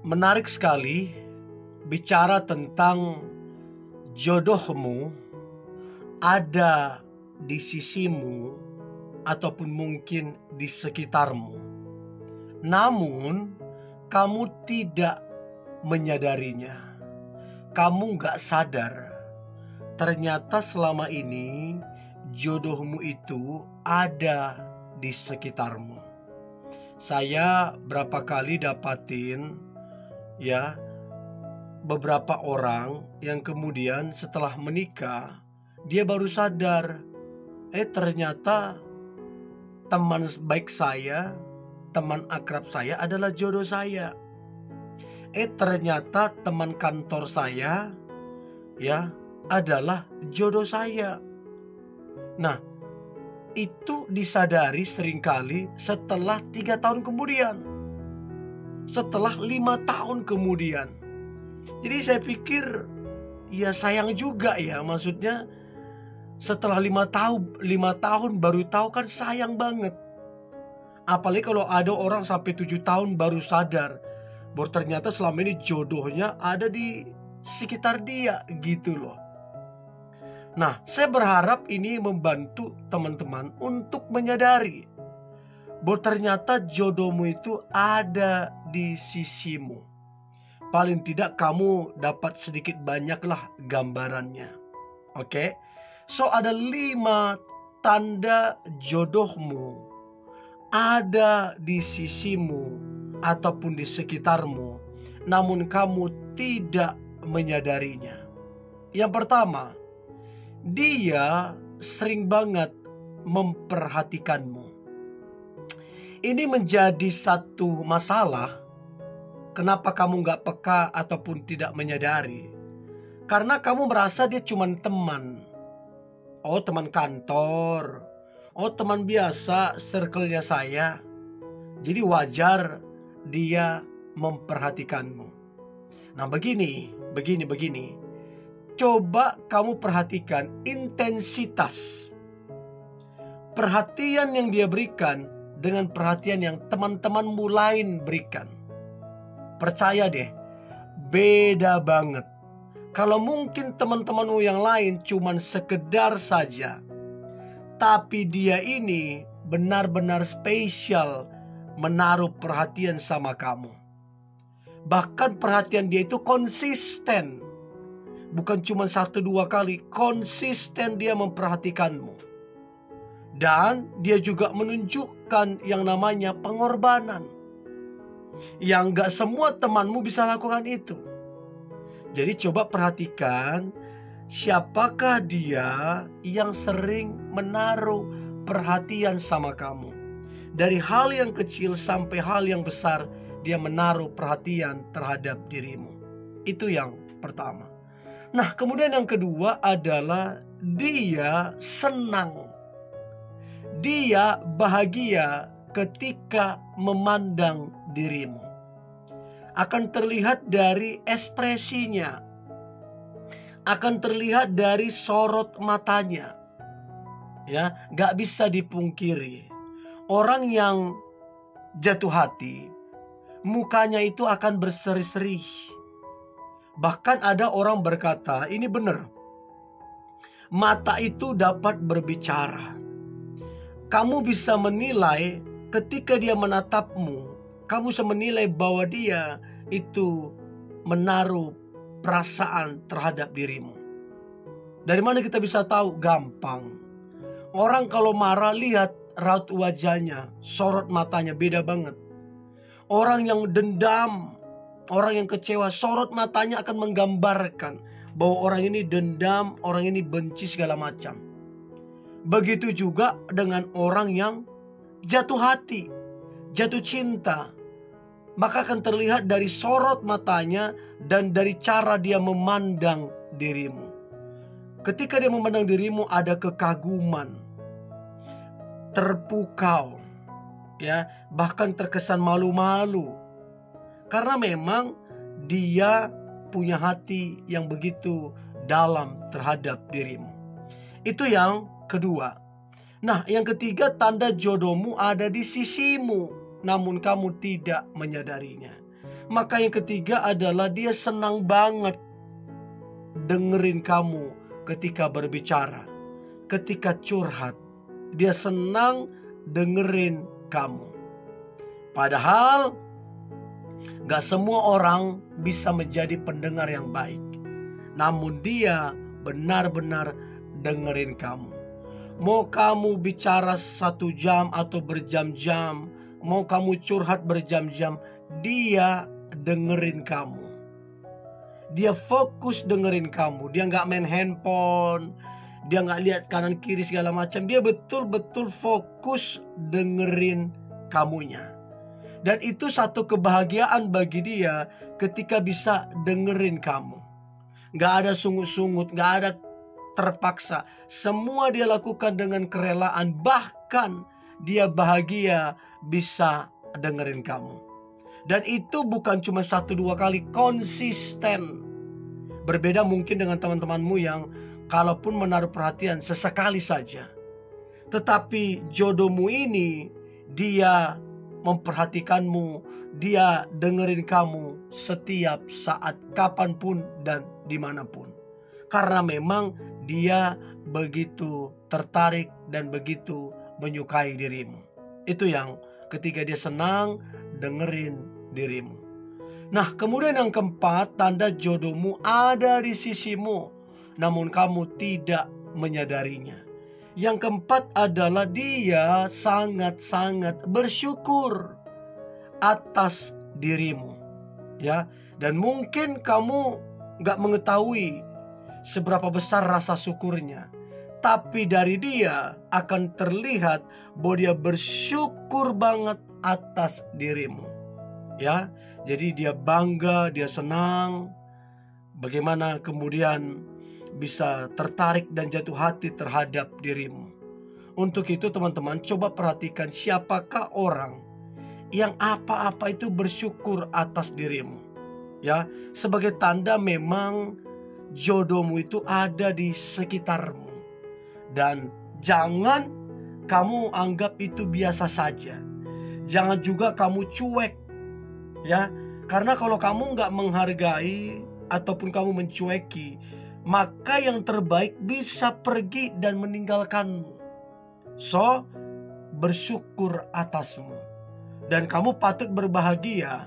Menarik sekali bicara tentang jodohmu ada di sisimu ataupun mungkin di sekitarmu. Namun kamu tidak menyadarinya. Kamu gak sadar. Ternyata selama ini jodohmu itu ada di sekitarmu. Saya berapa kali dapatin beberapa orang yang kemudian setelah menikah dia baru sadar, ternyata teman baik saya, teman akrab saya adalah jodoh saya. Ternyata teman kantor saya adalah jodoh saya. Nah, itu disadari seringkali setelah 3 tahun kemudian, setelah 5 tahun kemudian. Jadi saya pikir sayang juga maksudnya setelah 5 tahun baru tahu kan sayang banget. Apalagi kalau ada orang sampai 7 tahun baru sadar bahwa ternyata selama ini jodohnya ada di sekitar dia gitu loh. Nah, saya berharap ini membantu teman-teman untuk menyadari bahwa ternyata jodohmu itu ada di sisimu. Paling tidak kamu dapat sedikit banyaklah gambarannya. Oke? So ada 5 tanda jodohmu ada di sisimu ataupun di sekitarmu, namun kamu tidak menyadarinya. Yang pertama, dia sering banget memperhatikanmu. Ini menjadi satu masalah. Kenapa kamu gak peka ataupun tidak menyadari? Karena kamu merasa dia cuma teman. Oh, teman kantor. Oh, teman biasa, circle-nya saya. Jadi wajar dia memperhatikanmu. Nah, begini. Coba kamu perhatikan intensitas perhatian yang dia berikan dengan perhatian yang teman-temanmu lain berikan. Percaya deh, beda banget. Kalau mungkin teman-temanmu yang lain cuman sekedar saja, tapi dia ini benar-benar spesial menaruh perhatian sama kamu. Bahkan perhatian dia itu konsisten. Bukan cuma 1-2 kali, konsisten dia memperhatikanmu. Dan dia juga menunjukkan yang namanya pengorbanan. Yang gak semua temanmu bisa lakukan itu. Jadi coba perhatikan siapakah dia yang sering menaruh perhatian sama kamu. Dari hal yang kecil sampai hal yang besar, dia menaruh perhatian terhadap dirimu. Itu yang pertama. Nah, kemudian yang kedua adalah dia senang. Dia bahagia ketika memandang dirimu. Akan terlihat dari ekspresinya. Akan terlihat dari sorot matanya. Gak bisa dipungkiri. Orang yang jatuh hati, mukanya itu akan berseri-seri. Bahkan ada orang berkata, ini benar, mata itu dapat berbicara. Kamu bisa menilai ketika dia menatapmu, kamu bisa menilai bahwa dia itu menaruh perasaan terhadap dirimu. Dari mana kita bisa tahu? Gampang. Orang kalau marah, lihat raut wajahnya, sorot matanya beda banget. Orang yang dendam, orang yang kecewa, sorot matanya akan menggambarkan bahwa orang ini dendam, orang ini benci segala macam. Begitu juga dengan orang yang jatuh hati, jatuh cinta. Maka akan terlihat dari sorot matanya dan dari cara dia memandang dirimu. Ketika dia memandang dirimu ada kekaguman, terpukau, bahkan terkesan malu-malu. Karena memang dia punya hati yang begitu dalam terhadap dirimu. Itu yang kedua. Nah, yang ketiga, tanda jodohmu ada di sisimu, namun kamu tidak menyadarinya. Maka yang ketiga adalah dia senang banget dengerin kamu ketika berbicara, ketika curhat. Dia senang dengerin kamu. Padahal gak semua orang bisa menjadi pendengar yang baik. Namun dia benar-benar dengerin kamu. Mau kamu bicara 1 jam atau berjam-jam, mau kamu curhat berjam-jam, dia dengerin kamu. Dia fokus dengerin kamu. Dia gak main handphone, dia gak lihat kanan kiri segala macam. Dia betul-betul fokus dengerin kamunya. Dan itu satu kebahagiaan bagi dia ketika bisa dengerin kamu. Gak ada sungut-sungut, gak ada terpaksa. Semua dia lakukan dengan kerelaan. Bahkan dia bahagia bisa dengerin kamu. Dan itu bukan cuma 1-2 kali, konsisten. Berbeda mungkin dengan teman-temanmu yang kalaupun menaruh perhatian sesekali saja. Tetapi jodohmu ini, dia memperhatikanmu, dia dengerin kamu setiap saat, kapanpun dan dimanapun. Karena memang dia begitu tertarik dan begitu menyukai dirimu. Itu yang ketika dia senang dengerin dirimu. Nah, kemudian yang keempat, tanda jodohmu ada di sisimu, namun kamu tidak menyadarinya. Yang keempat adalah dia sangat-sangat bersyukur atas dirimu. Ya, dan mungkin kamu gak mengetahui seberapa besar rasa syukurnya. Tapi dari dia akan terlihat bahwa dia bersyukur banget atas dirimu. Ya, jadi dia bangga, dia senang. Bagaimana kemudian bisa tertarik dan jatuh hati terhadap dirimu. Untuk itu teman-teman, coba perhatikan siapakah orang yang apa-apa itu bersyukur atas dirimu. Ya, sebagai tanda memang jodohmu itu ada di sekitarmu. Dan jangan kamu anggap itu biasa saja. Jangan juga kamu cuek. Ya, karena kalau kamu nggak menghargai ataupun kamu mencueki, maka yang terbaik bisa pergi dan meninggalkanmu. So, bersyukur atasmu. Dan kamu patut berbahagia.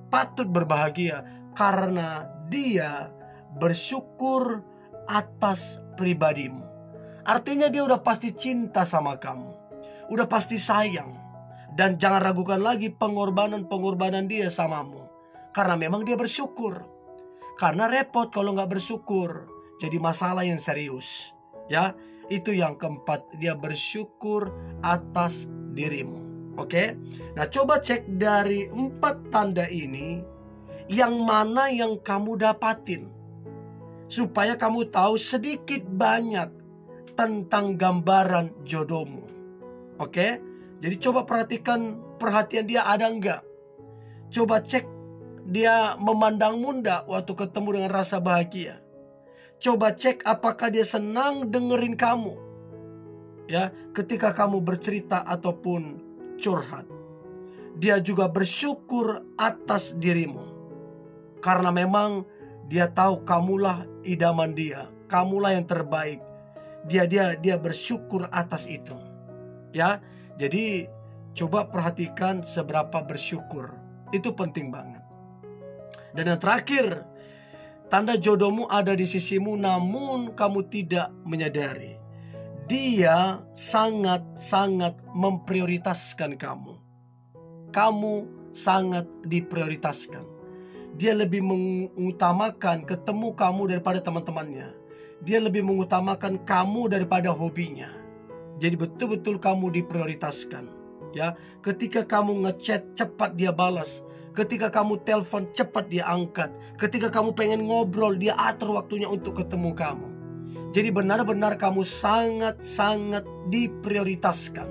Patut berbahagia karena dia bersyukur atas pribadimu. Artinya dia udah pasti cinta sama kamu. Udah pasti sayang. Dan jangan ragukan lagi pengorbanan dia samamu. Karena memang dia bersyukur. Karena repot kalau nggak bersyukur, jadi masalah yang serius. Ya, itu yang keempat, dia bersyukur atas dirimu. Oke? Nah, coba cek dari 4 tanda ini, yang mana yang kamu dapatin. Supaya kamu tahu sedikit banyak tentang gambaran jodohmu. Oke? Jadi coba perhatian dia ada enggak. Coba cek dia memandangmu enggak waktu ketemu dengan rasa bahagia. Coba cek apakah dia senang dengerin kamu. Ya, ketika kamu bercerita ataupun curhat. Dia juga bersyukur atas dirimu. Karena memang dia tahu kamulah idaman dia, kamulah yang terbaik. Dia bersyukur atas itu. Ya, jadi coba perhatikan seberapa bersyukur. Itu penting banget. Dan yang terakhir, tanda jodohmu ada di sisimu namun kamu tidak menyadari. Dia sangat-sangat memprioritaskan kamu. Kamu sangat diprioritaskan. Dia lebih mengutamakan ketemu kamu daripada teman-temannya. Dia lebih mengutamakan kamu daripada hobinya. Jadi betul-betul kamu diprioritaskan. Ya, ketika kamu ngechat cepat dia balas. Ketika kamu telepon cepat dia angkat. Ketika kamu pengen ngobrol, dia atur waktunya untuk ketemu kamu. Jadi benar-benar kamu sangat-sangat diprioritaskan.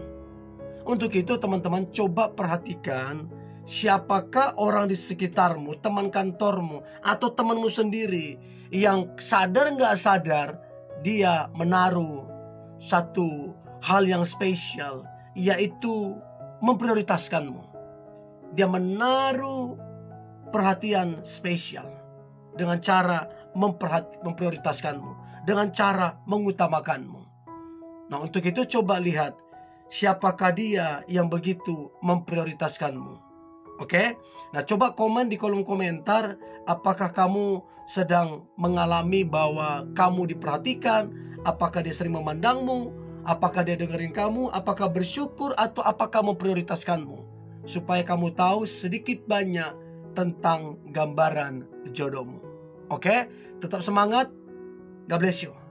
Untuk itu teman-teman, coba perhatikan siapakah orang di sekitarmu, teman kantormu, atau temanmu sendiri yang sadar nggak sadar dia menaruh satu hal yang spesial, yaitu memprioritaskanmu. Dia menaruh perhatian spesial, dengan cara memprioritaskanmu, dengan cara mengutamakanmu. Nah, untuk itu coba lihat siapakah dia yang begitu memprioritaskanmu. Oke? Nah, coba komen di kolom komentar, apakah kamu sedang mengalami bahwa kamu diperhatikan, apakah dia sering memandangmu, apakah dia dengerin kamu, apakah bersyukur, atau apakah memprioritaskanmu, supaya kamu tahu sedikit banyak tentang gambaran jodohmu. Oke? Tetap semangat. God bless you.